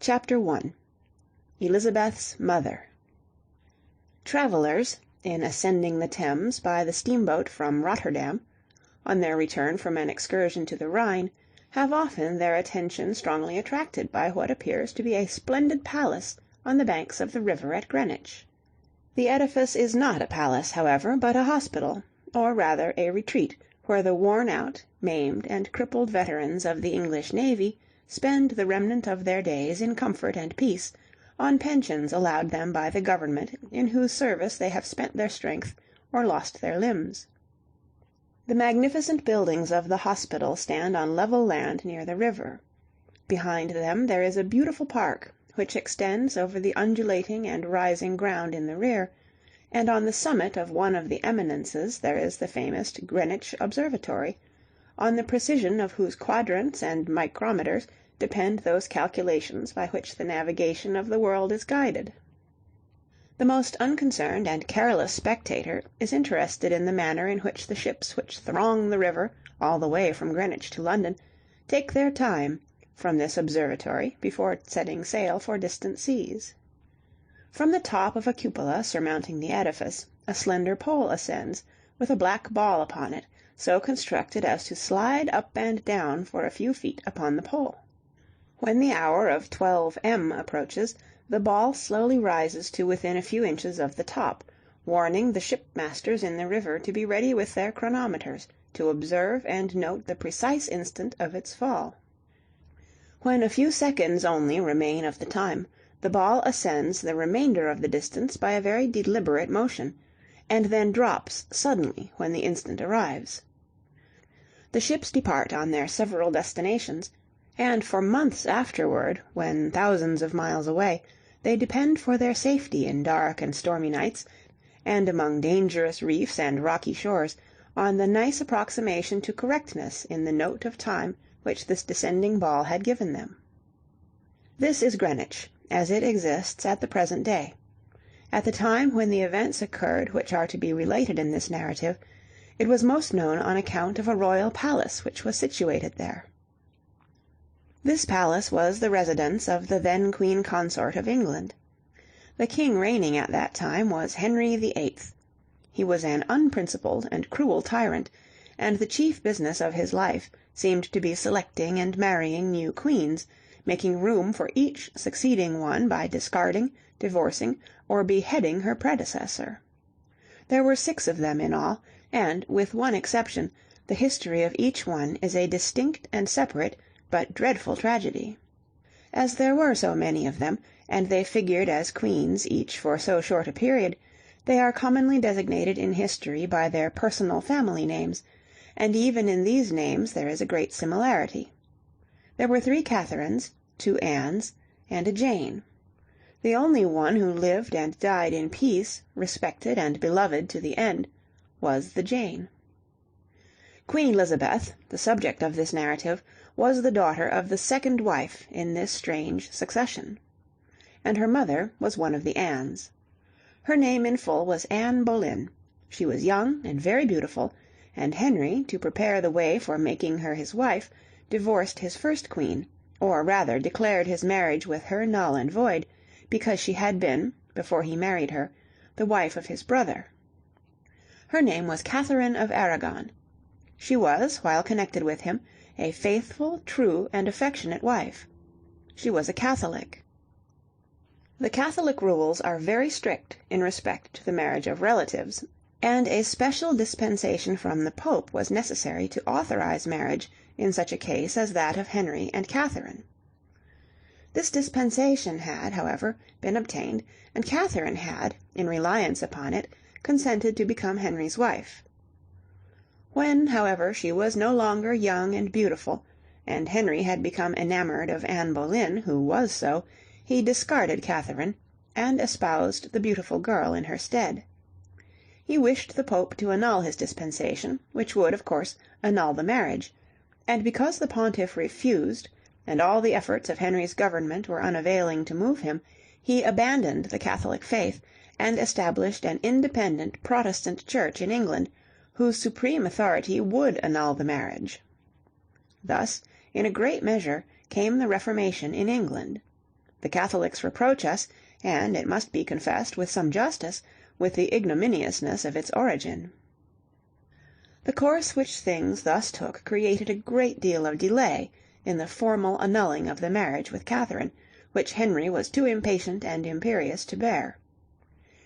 Chapter 1 Elizabeth's Mother Travellers, in ascending the Thames by the steamboat from Rotterdam, on their return from an excursion to the Rhine, have often their attention strongly attracted by what appears to be a splendid palace on the banks of the river at Greenwich. The edifice is not a palace, however, but a hospital, or rather a retreat, where the worn-out, maimed, and crippled veterans of the English navy spend the remnant of their days in comfort and peace, on pensions allowed them by the government in whose service they have spent their strength or lost their limbs. The magnificent buildings of the hospital stand on level land near the river. Behind them there is a beautiful park, which extends over the undulating and rising ground in the rear, and on the summit of one of the eminences there is the famous Greenwich Observatory, on the precision of whose quadrants and micrometers depend those calculations by which the navigation of the world is guided. The most unconcerned and careless spectator is interested in the manner in which the ships which throng the river all the way from Greenwich to London take their time from this observatory before setting sail for distant seas. From the top of a cupola surmounting the edifice, a slender pole ascends, with a black ball upon it, so constructed as to slide up and down for a few feet upon the pole. When the hour of 12 m. approaches, the ball slowly rises to within a few inches of the top, warning the shipmasters in the river to be ready with their chronometers, to observe and note the precise instant of its fall. When a few seconds only remain of the time, the ball ascends the remainder of the distance by a very deliberate motion, and then drops suddenly when the instant arrives. The ships depart on their several destinations, and for months afterward, when thousands of miles away, they depend for their safety in dark and stormy nights, and among dangerous reefs and rocky shores, on the nice approximation to correctness in the note of time which this descending ball had given them. This is Greenwich, as it exists at the present day. At the time when the events occurred which are to be related in this narrative, it was most known on account of a royal palace which was situated there. This palace was the residence of the then Queen Consort of England. The king reigning at that time was Henry VIII. He was an unprincipled and cruel tyrant, and the chief business of his life seemed to be selecting and marrying new queens, making room for each succeeding one by discarding, divorcing, or beheading her predecessor. There were 6 of them in all, and, with one exception, the history of each one is a distinct and separate but dreadful tragedy. As there were so many of them, and they figured as queens each for so short a period, they are commonly designated in history by their personal family names, and even in these names there is a great similarity. There were 3 Catherines, 2 Annes, and a Jane. The only one who lived and died in peace, respected and beloved to the end, was the Jane. Queen Elizabeth, the subject of this narrative, was the daughter of the second wife in this strange succession, and her mother was one of the Annes. Her name in full was Anne Boleyn. She was young and very beautiful, and Henry, to prepare the way for making her his wife, divorced his first queen, or rather declared his marriage with her null and void, because she had been, before he married her, the wife of his brother. Her name was Catherine of Aragon. She was, while connected with him, a faithful, true, and affectionate wife. She was a Catholic. The Catholic rules are very strict in respect to the marriage of relatives, and a special dispensation from the Pope was necessary to authorize marriage in such a case as that of Henry and Catherine. This dispensation had, however, been obtained, and Catherine had, in reliance upon it, consented to become Henry's wife. When, however, she was no longer young and beautiful, and Henry had become enamored of Anne Boleyn, who was so, he discarded Catherine, and espoused the beautiful girl in her stead. He wished the Pope to annul his dispensation, which would, of course, annul the marriage, and because the Pontiff refused, and all the efforts of Henry's government were unavailing to move him, he abandoned the Catholic faith, and established an independent Protestant church in England, whose supreme authority would annul the marriage. Thus, in a great measure, came the Reformation in England. The Catholics reproach us, and, it must be confessed, with some justice, with the ignominiousness of its origin. The course which things thus took created a great deal of delay in the formal annulling of the marriage with Catherine, which Henry was too impatient and imperious to bear.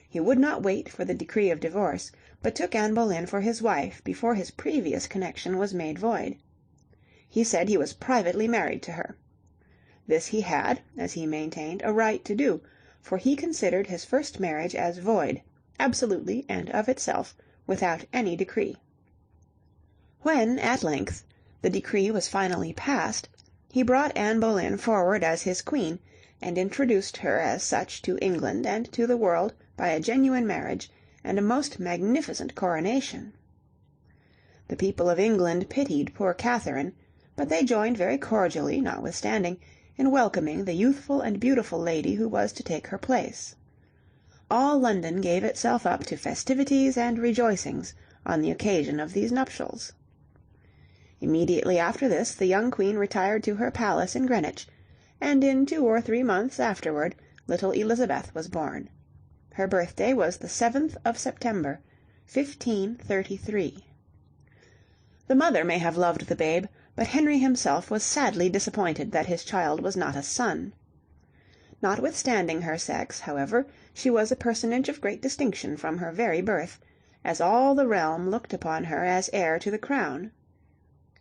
He would not wait for the decree of divorce, but took Anne Boleyn for his wife before his previous connection was made void. He said he was privately married to her. This he had, as he maintained, a right to do, for he considered his first marriage as void, absolutely and of itself, without any decree. When, at length, the decree was finally passed, he brought Anne Boleyn forward as his queen, and introduced her as such to England and to the world by a genuine marriage and a most magnificent coronation. The people of England pitied poor Catherine, but they joined very cordially, notwithstanding, in welcoming the youthful and beautiful lady who was to take her place. All London gave itself up to festivities and rejoicings on the occasion of these nuptials. Immediately after this the young queen retired to her palace in Greenwich, and in 2 or 3 months afterward little Elizabeth was born. Her birthday was the 7th of September, 1533. The mother may have loved the babe, but Henry himself was sadly disappointed that his child was not a son. Notwithstanding her sex, however, she was a personage of great distinction from her very birth, as all the realm looked upon her as heir to the crown.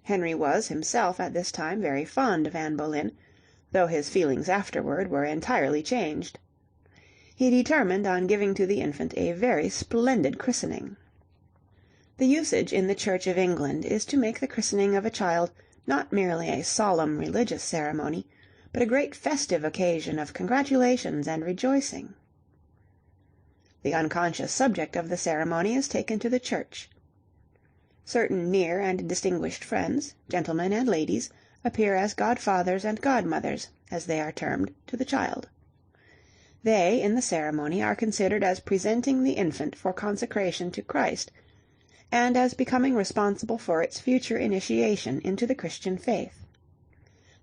Henry was himself at this time very fond of Anne Boleyn, though his feelings afterward were entirely changed. He determined on giving to the infant a very splendid christening. The usage in the Church of England is to make the christening of a child not merely a solemn religious ceremony, but a great festive occasion of congratulations and rejoicing. The unconscious subject of the ceremony is taken to the church. Certain near and distinguished friends, gentlemen and ladies, appear as godfathers and godmothers, as they are termed, to the child. They, in the ceremony, are considered as presenting the infant for consecration to Christ, and as becoming responsible for its future initiation into the Christian faith.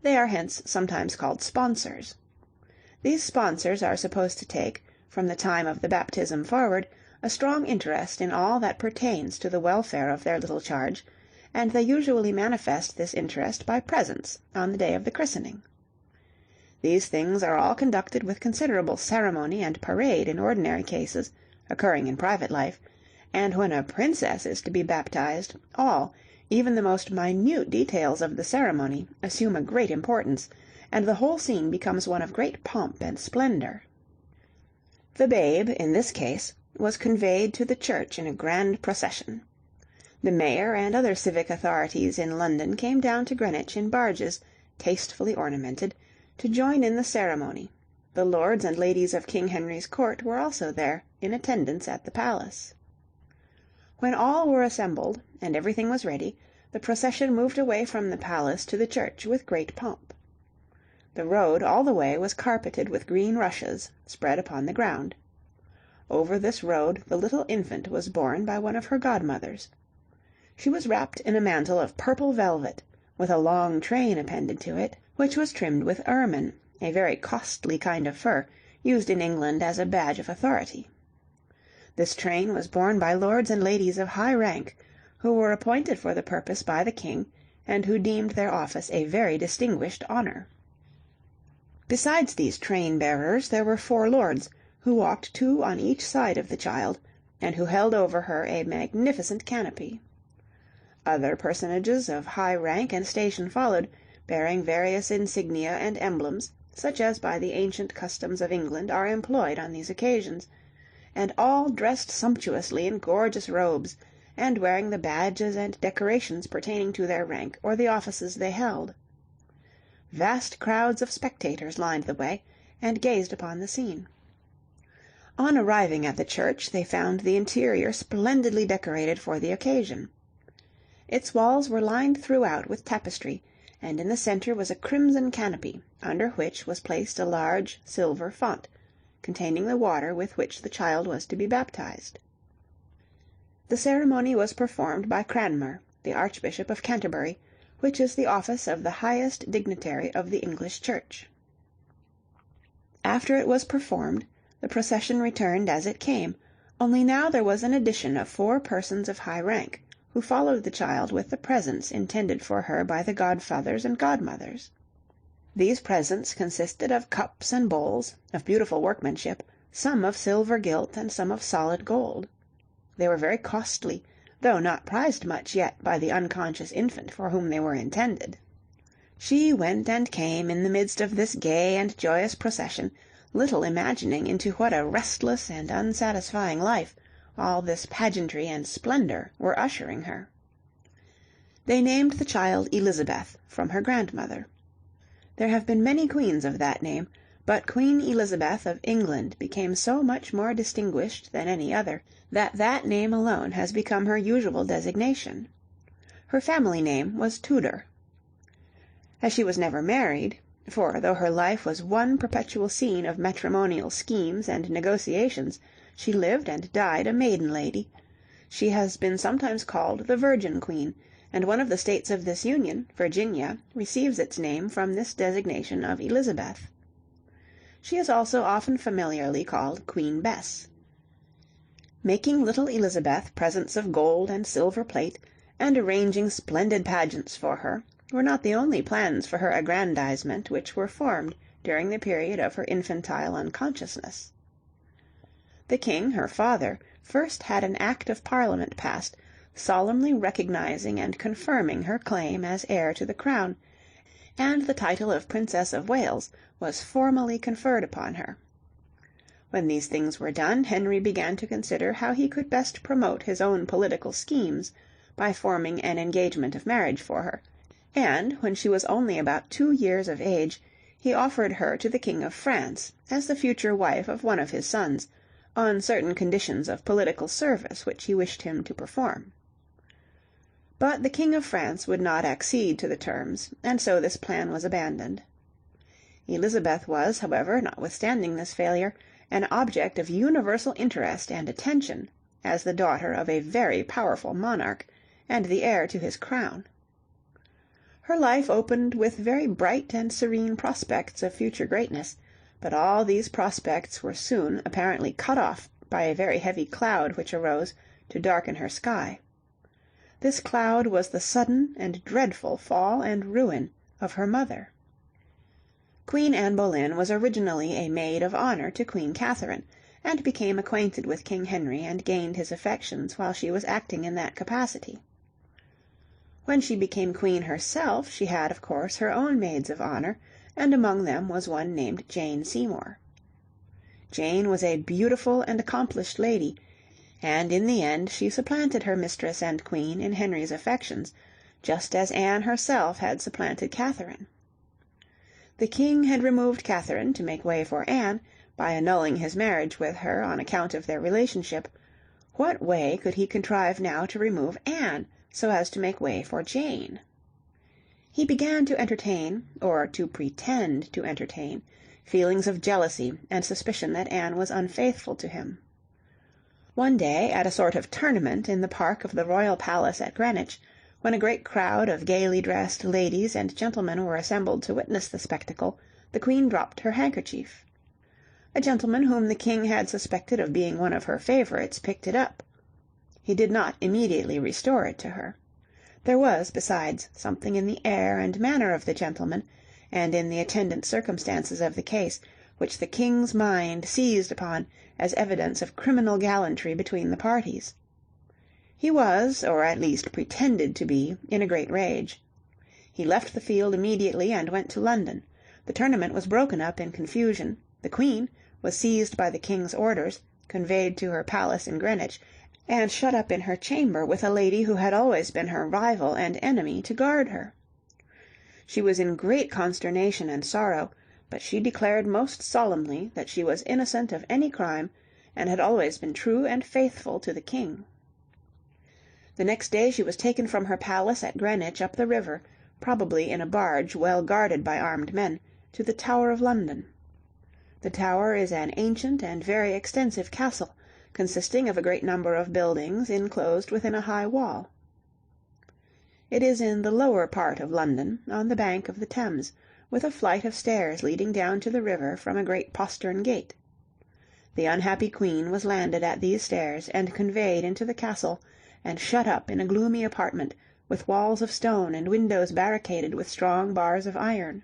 They are hence sometimes called sponsors. These sponsors are supposed to take, from the time of the baptism forward, a strong interest in all that pertains to the welfare of their little charge, and they usually manifest this interest by presents on the day of the christening. These things are all conducted with considerable ceremony and parade in ordinary cases, occurring in private life, and when a princess is to be baptized, all, even the most minute details of the ceremony, assume a great importance, and the whole scene becomes one of great pomp and splendor. The babe, in this case, was conveyed to the church in a grand procession. The mayor and other civic authorities in London came down to Greenwich in barges, tastefully ornamented, to join in the ceremony. The lords and ladies of King Henry's court were also there, in attendance at the palace. When all were assembled, and everything was ready, the procession moved away from the palace to the church with great pomp. The road all the way was carpeted with green rushes, spread upon the ground. Over this road the little infant was borne by one of her godmothers. She was wrapped in a mantle of purple velvet, with a long train appended to it, which was trimmed with ermine, a very costly kind of fur, used in England as a badge of authority. This train was borne by lords and ladies of high rank, who were appointed for the purpose by the king, and who deemed their office a very distinguished honour. Besides these train-bearers there were 4 lords, who walked 2 on each side of the child, and who held over her a magnificent canopy. Other personages of high rank and station followed, bearing various insignia and emblems, such as by the ancient customs of England are employed on these occasions, and all dressed sumptuously in gorgeous robes, and wearing the badges and decorations pertaining to their rank or the offices they held. Vast crowds of spectators lined the way, and gazed upon the scene. On arriving at the church, they found the interior splendidly decorated for the occasion. Its walls were lined throughout with tapestry, and in the centre was a crimson canopy, under which was placed a large silver font, containing the water with which the child was to be baptized. The ceremony was performed by Cranmer, the Archbishop of Canterbury, which is the office of the highest dignitary of the English Church. After it was performed, the procession returned as it came, only now there was an addition of 4 persons of high rank, who followed the child with the presents intended for her by the godfathers and godmothers. These presents consisted of cups and bowls, of beautiful workmanship, some of silver gilt and some of solid gold. They were very costly, though not prized much yet by the unconscious infant for whom they were intended. She went and came in the midst of this gay and joyous procession, little imagining into what a restless and unsatisfying life all this pageantry and splendor were ushering her. They named the child Elizabeth, from her grandmother. There have been many queens of that name, but Queen Elizabeth of England became so much more distinguished than any other, that name alone has become her usual designation. Her family name was Tudor. As she was never married, for though her life was one perpetual scene of matrimonial schemes and negotiations, she lived and died a maiden lady. She has been sometimes called the Virgin Queen, and one of the states of this Union, Virginia, receives its name from this designation of Elizabeth. She is also often familiarly called Queen Bess. Making little Elizabeth presents of gold and silver plate, and arranging splendid pageants for her, were not the only plans for her aggrandizement which were formed during the period of her infantile unconsciousness. The king, her father, first had an Act of Parliament passed, solemnly recognizing and confirming her claim as heir to the crown, and the title of Princess of Wales was formally conferred upon her. When these things were done, Henry began to consider how he could best promote his own political schemes by forming an engagement of marriage for her, and, when she was only about 2 years of age, he offered her to the King of France as the future wife of one of his sons, on certain conditions of political service which he wished him to perform. But the King of France would not accede to the terms, and so this plan was abandoned. Elizabeth was, however, notwithstanding this failure, an object of universal interest and attention, as the daughter of a very powerful monarch, and the heir to his crown. Her life opened with very bright and serene prospects of future greatness, but all these prospects were soon apparently cut off by a very heavy cloud which arose to darken her sky. This cloud was the sudden and dreadful fall and ruin of her mother. Queen Anne Boleyn was originally a maid of honor to Queen Catherine, and became acquainted with King Henry and gained his affections while she was acting in that capacity. When she became queen herself, she had, of course, her own maids of honor, and among them was one named Jane Seymour. Jane was a beautiful and accomplished lady, and in the end she supplanted her mistress and queen in Henry's affections, just as Anne herself had supplanted Catherine. The king had removed Catherine to make way for Anne, by annulling his marriage with her on account of their relationship. What way could he contrive now to remove Anne, so as to make way for Jane? He began to entertain, or to pretend to entertain, feelings of jealousy and suspicion that Anne was unfaithful to him. One day, at a sort of tournament in the park of the royal palace at Greenwich, when a great crowd of gaily dressed ladies and gentlemen were assembled to witness the spectacle, the queen dropped her handkerchief. A gentleman whom the king had suspected of being one of her favorites picked it up. He did not immediately restore it to her. There was, besides, something in the air and manner of the gentleman, and in the attendant circumstances of the case, which the king's mind seized upon as evidence of criminal gallantry between the parties. He was, or at least pretended to be, in a great rage. He left the field immediately and went to London. The tournament was broken up in confusion. The queen was seized by the king's orders, conveyed to her palace in Greenwich, and shut up in her chamber with a lady who had always been her rival and enemy to guard her. She was in great consternation and sorrow, but she declared most solemnly that she was innocent of any crime, and had always been true and faithful to the king. The next day she was taken from her palace at Greenwich up the river, probably in a barge well guarded by armed men, to the Tower of London. The Tower is an ancient and very extensive castle, consisting of a great number of buildings enclosed within a high wall. It is in the lower part of London, on the bank of the Thames, with a flight of stairs leading down to the river from a great postern gate. The unhappy queen was landed at these stairs and conveyed into the castle, and shut up in a gloomy apartment, with walls of stone and windows barricaded with strong bars of iron.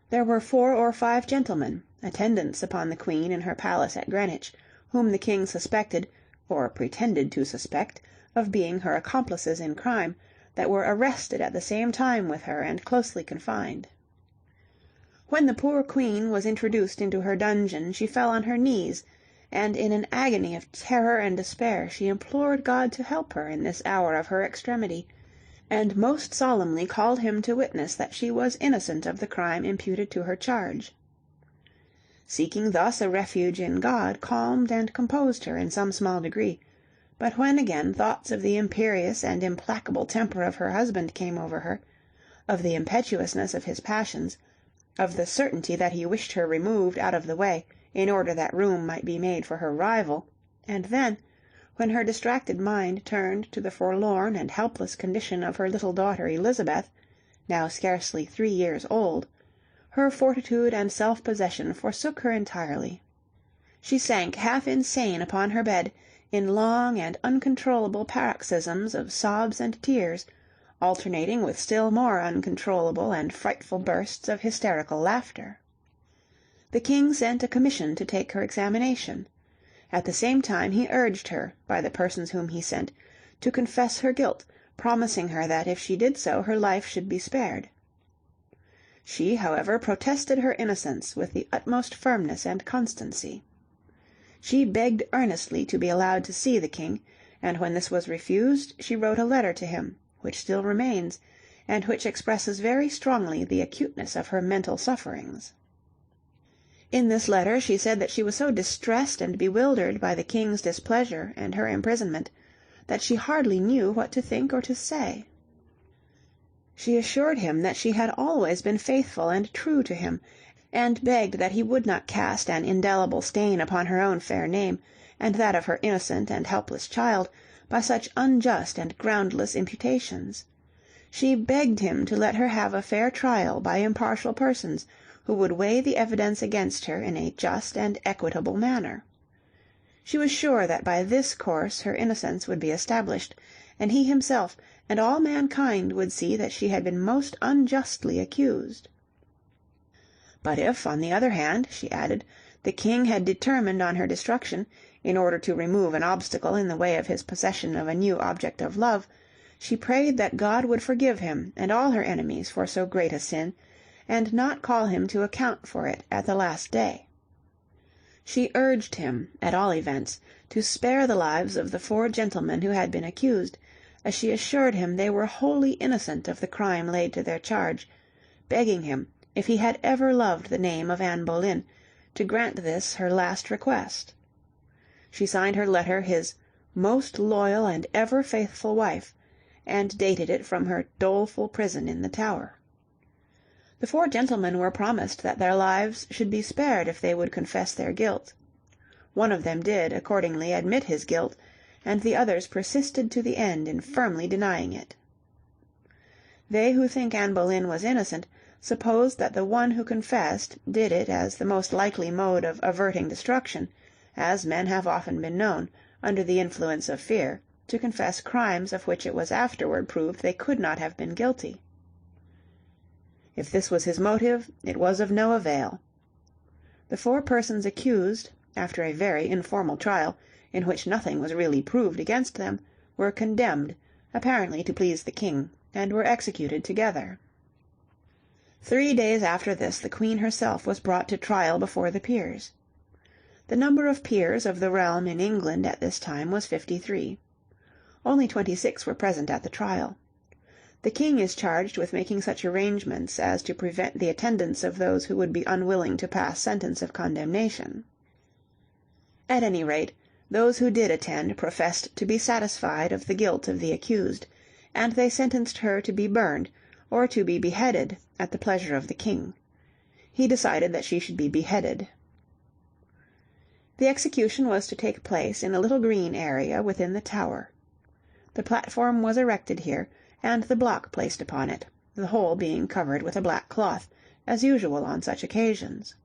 There were 4 or 5 gentlemen, attendants upon the queen in her palace at Greenwich, whom the king suspected, or pretended to suspect, of being her accomplices in crime, that were arrested at the same time with her and closely confined. When the poor queen was introduced into her dungeon she fell on her knees, and in an agony of terror and despair she implored God to help her in this hour of her extremity, and most solemnly called him to witness that she was innocent of the crime imputed to her charge. Seeking thus a refuge in God calmed and composed her in some small degree, but when again thoughts of the imperious and implacable temper of her husband came over her, of the impetuousness of his passions, of the certainty that he wished her removed out of the way in order that room might be made for her rival, and then, when her distracted mind turned to the forlorn and helpless condition of her little daughter Elizabeth, now scarcely 3 years old, her fortitude and self-possession forsook her entirely. She sank half insane upon her bed, in long and uncontrollable paroxysms of sobs and tears, alternating with still more uncontrollable and frightful bursts of hysterical laughter. The king sent a commission to take her examination. At the same time he urged her, by the persons whom he sent, to confess her guilt, promising her that if she did so her life should be spared. She, however, protested her innocence with the utmost firmness and constancy. She begged earnestly to be allowed to see the king, and when this was refused she wrote a letter to him, which still remains, and which expresses very strongly the acuteness of her mental sufferings. In this letter she said that she was so distressed and bewildered by the king's displeasure and her imprisonment, that she hardly knew what to think or to say. She assured him that she had always been faithful and true to him, and begged that he would not cast an indelible stain upon her own fair name, and that of her innocent and helpless child, by such unjust and groundless imputations. She begged him to let her have a fair trial by impartial persons, who would weigh the evidence against her in a just and equitable manner. She was sure that by this course her innocence would be established, and he himself and all mankind would see that she had been most unjustly accused. But if, on the other hand, she added, the king had determined on her destruction, in order to remove an obstacle in the way of his possession of a new object of love, she prayed that God would forgive him and all her enemies for so great a sin, and not call him to account for it at the last day. She urged him, at all events, to spare the lives of the 4 gentlemen who had been accused, as she assured him they were wholly innocent of the crime laid to their charge, begging him, if he had ever loved the name of Anne Boleyn, to grant this her last request. She signed her letter his "most loyal and ever faithful wife," and dated it from her doleful prison in the Tower. The 4 gentlemen were promised that their lives should be spared if they would confess their guilt. One of them did, accordingly, admit his guilt, and the others persisted to the end in firmly denying it. They who think Anne Boleyn was innocent suppose that the one who confessed did it as the most likely mode of averting destruction, as men have often been known, under the influence of fear, to confess crimes of which it was afterward proved they could not have been guilty. If this was his motive, it was of no avail. The 4 persons accused, after a very informal trial, in which nothing was really proved against them, were condemned, apparently to please the king, and were executed together. 3 days after this the queen herself was brought to trial before the peers. The number of peers of the realm in England at this time was 53. Only 26 were present at the trial. The king is charged with making such arrangements as to prevent the attendance of those who would be unwilling to pass sentence of condemnation. At any rate, those who did attend professed to be satisfied of the guilt of the accused, and they sentenced her to be burned, or to be beheaded, at the pleasure of the king. He decided that she should be beheaded. The execution was to take place in a little green area within the Tower. The platform was erected here, and the block placed upon it, the whole being covered with a black cloth, as usual on such occasions.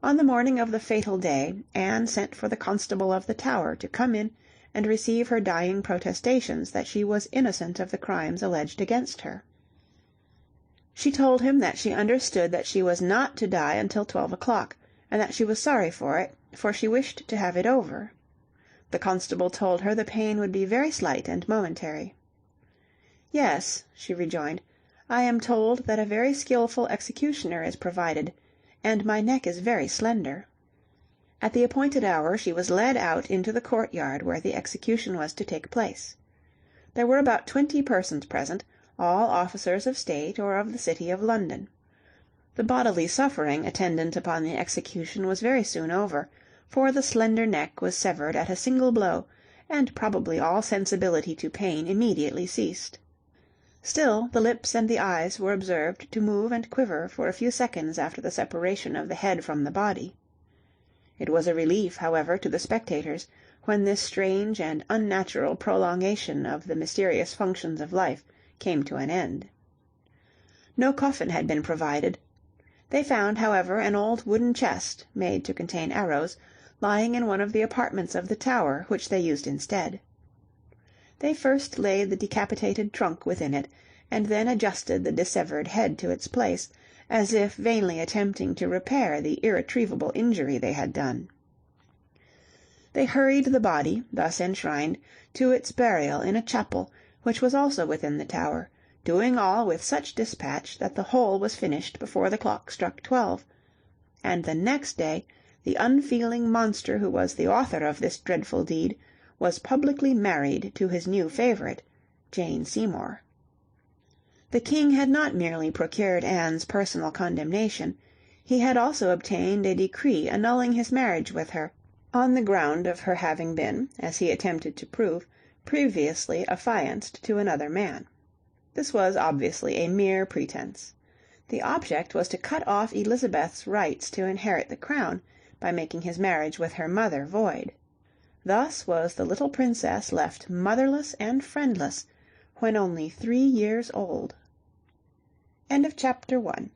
On the morning of the fatal day, Anne sent for the constable of the Tower to come in and receive her dying protestations that she was innocent of the crimes alleged against her. She told him that she understood that she was not to die until 12 o'clock, and that she was sorry for it, for she wished to have it over. The constable told her the pain would be very slight and momentary. "Yes," she rejoined, "I am told that a very skilful executioner is provided, and my neck is very slender." At the appointed hour she was led out into the courtyard where the execution was to take place. There were about 20 persons present, all officers of state or of the city of London. The bodily suffering attendant upon the execution was very soon over, for the slender neck was severed at a single blow, and probably all sensibility to pain immediately ceased. Still the lips and the eyes were observed to move and quiver for a few seconds after the separation of the head from the body. It was a relief, however, to the spectators, when this strange and unnatural prolongation of the mysterious functions of life came to an end. No coffin had been provided. They found, however, an old wooden chest, made to contain arrows, lying in one of the apartments of the Tower, which they used instead. They first laid the decapitated trunk within it, and then adjusted the dissevered head to its place, as if vainly attempting to repair the irretrievable injury they had done. They hurried the body, thus enshrined, to its burial in a chapel, which was also within the Tower, doing all with such dispatch that the whole was finished before the clock struck 12, and the next day the unfeeling monster who was the author of this dreadful deed was publicly married to his new favourite, Jane Seymour. The King had not merely procured Anne's personal condemnation, he had also obtained a decree annulling his marriage with her, on the ground of her having been, as he attempted to prove, previously affianced to another man. This was obviously a mere pretence. The object was to cut off Elizabeth's rights to inherit the crown, by making his marriage with her mother void. Thus was the little princess left motherless and friendless when only 3 years old. End of chapter 1.